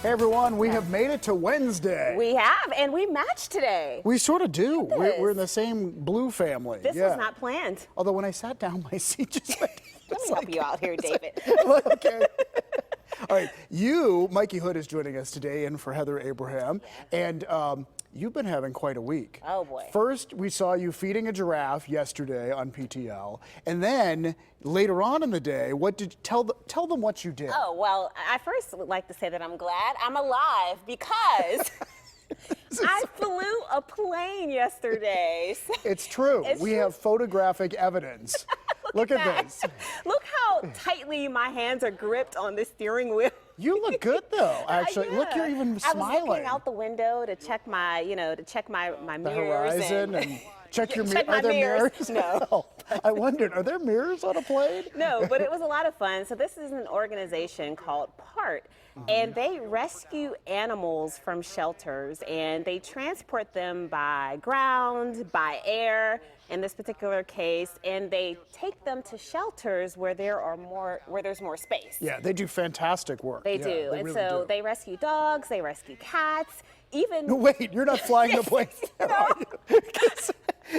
Hey everyone, we have made it to Wednesday. We have, and we matched today. We sort of do. We're in the same blue family. This was not planned. Although when I sat down, my seat just went. Let me help you out here, David. Okay. All right, Mikey Hood is joining us today in for Heather Abraham, and you've been having quite a week. Oh boy. First, we saw you feeding a giraffe yesterday on PTL, and then later on in the day, what did tell them what you did? Oh, well, I first would like to say that I'm glad I'm alive because I flew a plane yesterday. It's true. We have photographic evidence. Look at this. Look how tightly my hands are gripped on the steering wheel. You look good though, actually. Yeah. Look, you're even smiling. I was looking out the window to check my, my the mirrors. horizon and check your check mirrors. Are there mirrors? mirrors? No. I wondered, are there mirrors on a plane? No, but it was a lot of fun. So this is an organization called PART, and they rescue animals from shelters, and they transport them by ground, by air, in this particular case, and they take them to shelters where there's more space. Yeah, they do fantastic work. They do, they and really so do. they rescue dogs, they rescue cats, even. No, wait, you're not flying the plane. No.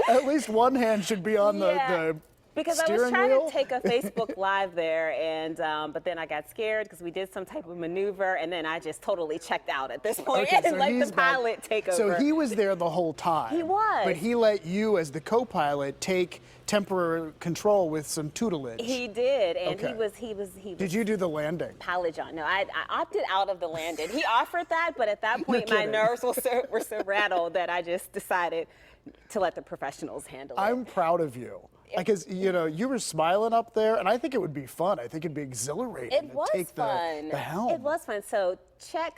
At least one hand should be on the because I was steering trying wheel? to take a Facebook Live there, and but then I got scared because we did some type of maneuver, and then I just totally checked out at this point Okay, and let the pilot take over. So he was there the whole time. He was. But he let you, as the co-pilot, take temporary control with some tutelage. He did, and Okay. he was. Did you do the landing? Pilot John. No, I opted out of the landing. He offered that, but at that point my kidding. nerves were so rattled that I just decided to let the professionals handle it. I'm proud of you. Because, you were smiling up there, and I think it would be fun. I think it'd be exhilarating It was to take fun. the helm. It was fun. So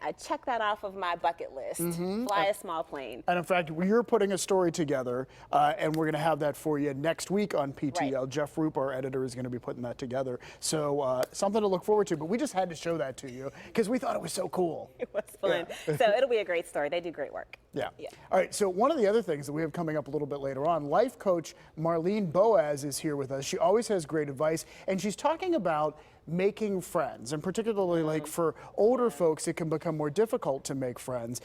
I checked that off of my bucket list. Fly a small plane. And in fact, you're putting a story together, and we're going to have that for you next week on PTL. Right. Jeff Roop, our editor, is going to be putting that together. So something to look forward to. But we just had to show that to you because we thought it was so cool. It was fun. So it'll be a great story. They do great work. Yeah. All right. So one of the other things that we have coming up a little bit later on, life coach Marlene Boaz is here with us. She always has great advice, and she's talking about making friends, and particularly like for older folks, it can become more difficult to make friends.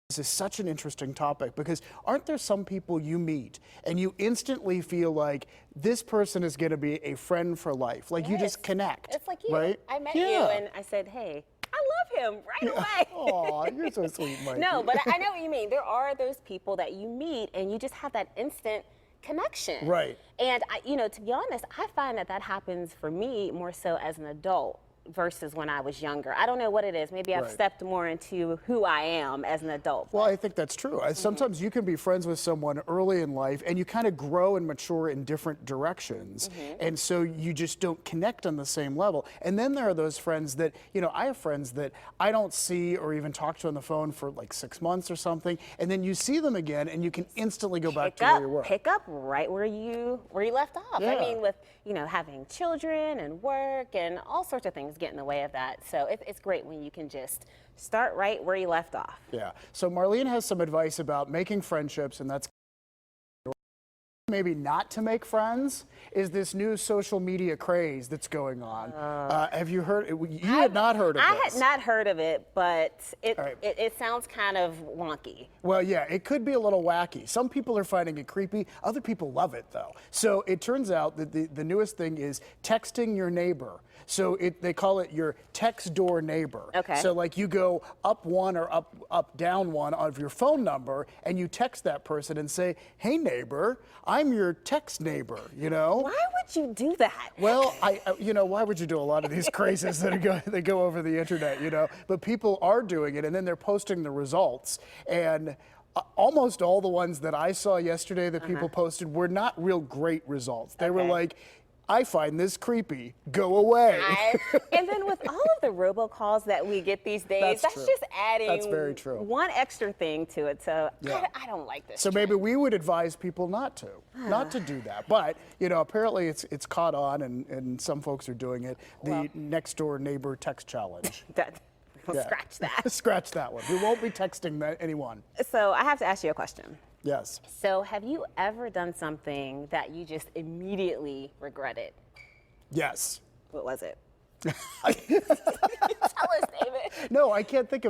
This is such an interesting topic because aren't there some people you meet and you instantly feel like this person is going to be a friend for life? Like you just connect. It's like you. Right? I met you and I said, hey, I love him right away. Oh, you're so sweet, Mikey. No, but I know what you mean. There are those people that you meet and you just have that instant connection. Right. And to be honest, I find that happens for me more so as an adult versus when I was younger. I don't know what it is. Maybe I've stepped more into who I am as an adult. Well, I think that's true. Sometimes you can be friends with someone early in life and you kind of grow and mature in different directions. And so you just don't connect on the same level. And then there are those friends that, I have friends that I don't see or even talk to on the phone for like 6 months or something. And then you see them again and you can instantly go back to where you were. Pick up right where you left off. Yeah. I mean, with, having children and work and all sorts of things get in the way of that. So it's great when you can just start right where you left off. Yeah. So Marlene has some advice about making friendships, and that's maybe not to make friends is this new social media craze that's going on. Have you heard? You had not heard of this. I had not heard of it, but it sounds kind of wonky. Well, yeah, it could be a little wacky. Some people are finding it creepy. Other people love it, though. So it turns out that the newest thing is texting your neighbor. So they call it your text door neighbor. Okay. So like you go up one or up down one of your phone number and you text that person and say, hey neighbor, I'm your text neighbor, Why would you do that? Well, why would you do a lot of these crazes that go over the internet, But people are doing it and then they're posting the results. And almost all the ones that I saw yesterday that people posted were not real great results. They were like, I find this creepy. Go away. And then with all of the robocalls that we get these days, that's just adding That's very true. one extra thing to it. So I don't like this. So maybe we would advise people not to do that. But apparently it's caught on, and some folks are doing it. The next door neighbor text challenge. Scratch that. Scratch that one. We won't be texting anyone. So I have to ask you a question. Yes. So have you ever done something that you just immediately regretted? Yes. What was it? Tell us, David. No, I can't think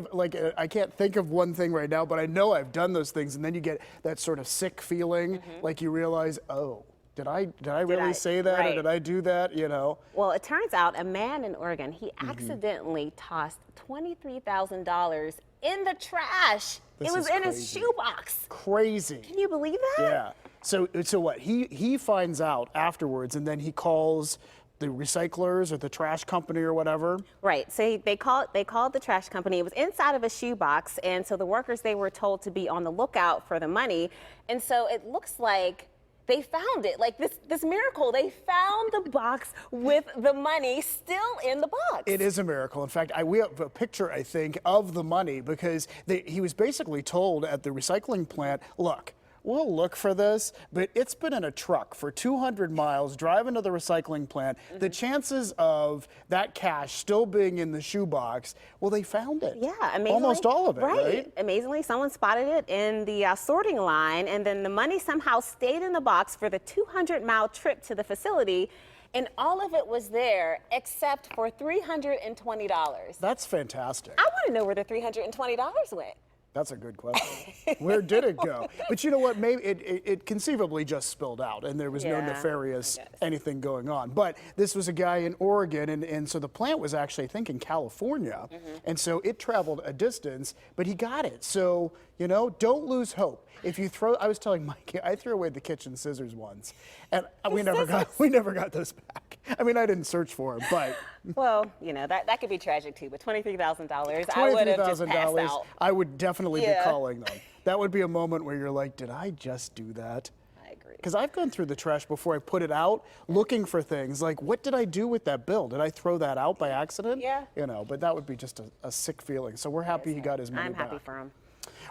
of one thing right now, but I know I've done those things, and then you get that sort of sick feeling, like you realize, oh, did I really say that, or did I do that? You know. Well, it turns out a man in Oregon, he accidentally tossed $23,000 in the trash. This it was is in crazy. his shoebox. Crazy. Can you believe that? Yeah. So what? He finds out afterwards, and then he calls the recyclers or the trash company or whatever. Right. So they called the trash company. It was inside of a shoebox, and so the workers, they were told to be on the lookout for the money. And so it looks like they found it. Like this miracle. They found the box with the money still in the box. It is a miracle. In fact, we have a picture, I think, of the money because he was basically told at the recycling plant, look, we'll look for this, but it's been in a truck for 200 miles driving to the recycling plant. The chances of that cash still being in the shoebox, well, they found it. Yeah, amazingly. Almost all of it, right? Amazingly, someone spotted it in the sorting line, and then the money somehow stayed in the box for the 200-mile trip to the facility, and all of it was there except for $320. That's fantastic. I want to know where the $320 went. That's a good question. Where did it go? But you know what? Maybe it conceivably just spilled out, and there was no nefarious anything going on. But this was a guy in Oregon, and so the plant was actually, I think, in California, and so it traveled a distance, but he got it. So you know, don't lose hope. If you throw, I was telling Mikey, I threw away the kitchen scissors once, and we never got those back. I mean, I didn't search for them, but. Well, you know, that could be tragic too, but $23,000, I would have just passed out. I would definitely be calling them. That would be a moment where you're like, did I just do that? I agree. Because I've gone through the trash before I put it out, looking for things like, what did I do with that bill? Did I throw that out by accident? Yeah. You know, but that would be just a sick feeling. So we're happy he got his money back. I'm happy for him.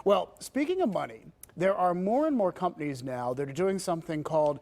Well, speaking of money, there are more and more companies now that are doing something called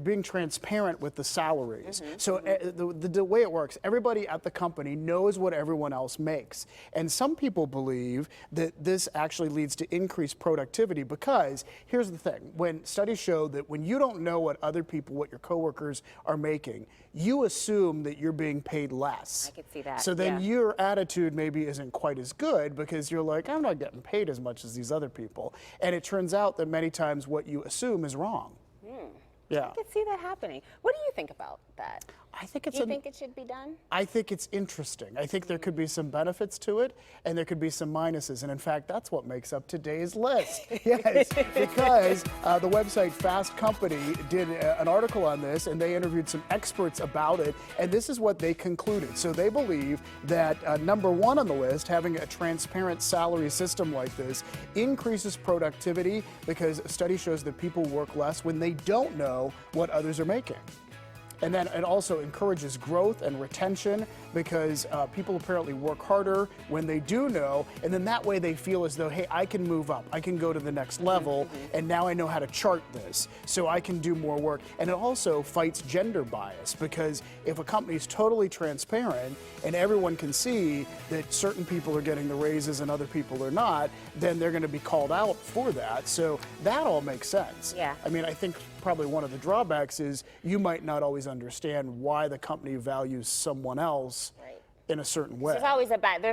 being transparent with the salaries. So the way it works, everybody at the company knows what everyone else makes. And some people believe that this actually leads to increased productivity because here's the thing, when studies show that when you don't know what other people, what your coworkers are making, you assume that you're being paid less. I could see that. So then your attitude maybe isn't quite as good because you're like, I'm not getting paid as much as these other people. And it turns out that many times what you assume is wrong. Yeah. I could see that happening. What do you think about that? I think it's Do you think it should be done? I think it's interesting. I think there could be some benefits to it, and there could be some minuses. And in fact, that's what makes up today's list. Yes, because the website Fast Company did an article on this, and they interviewed some experts about it. And this is what they concluded. So they believe that number one on the list, having a transparent salary system like this, increases productivity because a study shows that people work less when they don't know what others are making. And then it also encourages growth and retention because people apparently work harder when they do know, and then that way they feel as though, hey, I can move up, I can go to the next level, and now I know how to chart this, so I can do more work. And it also fights gender bias because if a company is totally transparent and everyone can see that certain people are getting the raises and other people are not, then they're going to be called out for that. So that all makes sense. Yeah. I mean, I think probably one of the drawbacks is you might not always understand why the company values someone else in a certain way. There's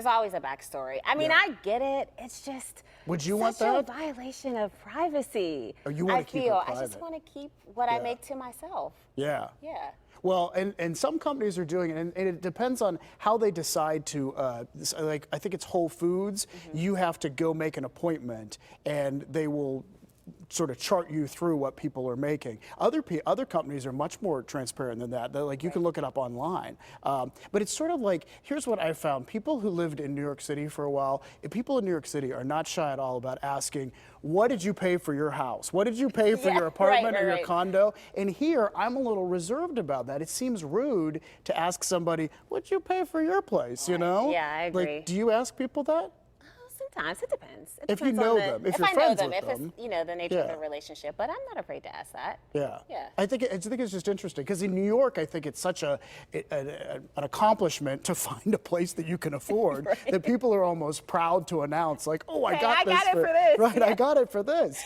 always a backstory. I mean, I get it. It's just Would you want such that? a violation of privacy. Or you want to keep it I private? just want to keep what I make to myself. Yeah. Yeah. Well, and some companies are doing it, and it depends on how they decide to, like, I think it's Whole Foods, you have to go make an appointment, and they will sort of chart you through what people are making. Other companies are much more transparent than that. They're like, you can look it up online. But it's sort of like, here's what I found. People who lived in New York City for a while, people in New York City are not shy at all about asking, what did you pay for your house? What did you pay for your apartment or your condo? And here, I'm a little reserved about that. It seems rude to ask somebody, what'd you pay for your place, you know? Yeah, I agree. Like, do you ask people that? Sometimes it depends. If you know them, if you're friends with them. If it's, you know, the nature of the relationship, but I'm not afraid to ask that. Yeah. Yeah. I think it's just interesting because in New York, I think it's such an accomplishment to find a place that you can afford that people are almost proud to announce, like, oh, I got it for this. Right, I got it for this.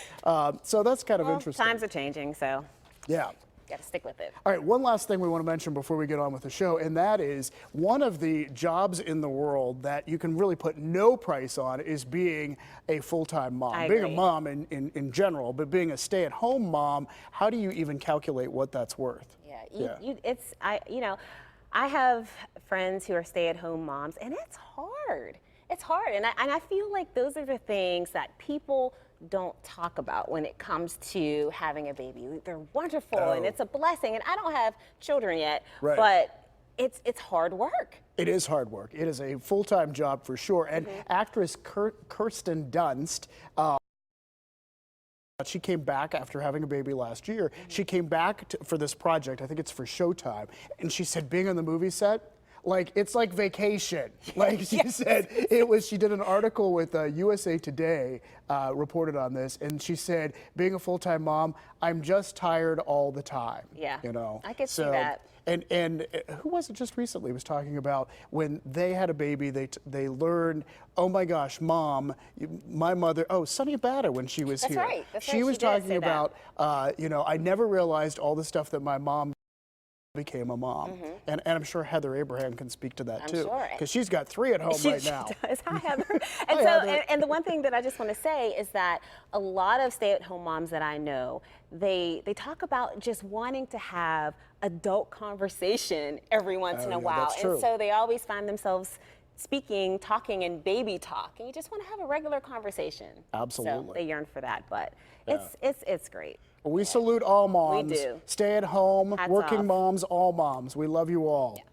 So that's kind of interesting. Times are changing, so. Yeah. got to stick with it. All right, one last thing we want to mention before we get on with the show, and that is one of the jobs in the world that you can really put no price on is being a full-time mom. I being agree. a mom in general, but being a stay-at-home mom, how do you even calculate what that's worth? I have friends who are stay-at-home moms, and it's hard. It's hard, and I feel like those are the things that people don't talk about when it comes to having a baby. They're wonderful, and it's a blessing, and I don't have children yet, Right. but it's hard work. It is hard work. It is a full-time job for sure. And actress Kirsten Dunst, she came back after having a baby last year. She came back for this project. I think it's for Showtime. And she said being on the movie set, like, it's like vacation. Like she said, she did an article with USA Today, reported on this, and she said, being a full-time mom, I'm just tired all the time. Yeah, you know? I could see that. And who was it just recently was talking about when they had a baby, they learned, oh my gosh, Mom, my mother, Sonny Batta when she was That's here. right. That's She right. was She did talking say that. about, I never realized all the stuff that my mom became a mom. And I'm sure Heather Abraham can speak to that I'm too. sure. Because she's got 3 at home right She now. does. Hi, Heather. Hi, Heather. And the one thing that I just want to say is that a lot of stay-at-home moms that I know, they talk about just wanting to have adult conversation every once in a while. that's true. And so they always find themselves speaking, talking in baby talk, and you just want to have a regular conversation. Absolutely. So they yearn for that, but it's great. We salute all moms. do. Stay at home, Hats working off. moms, all moms. We love you all. Yeah.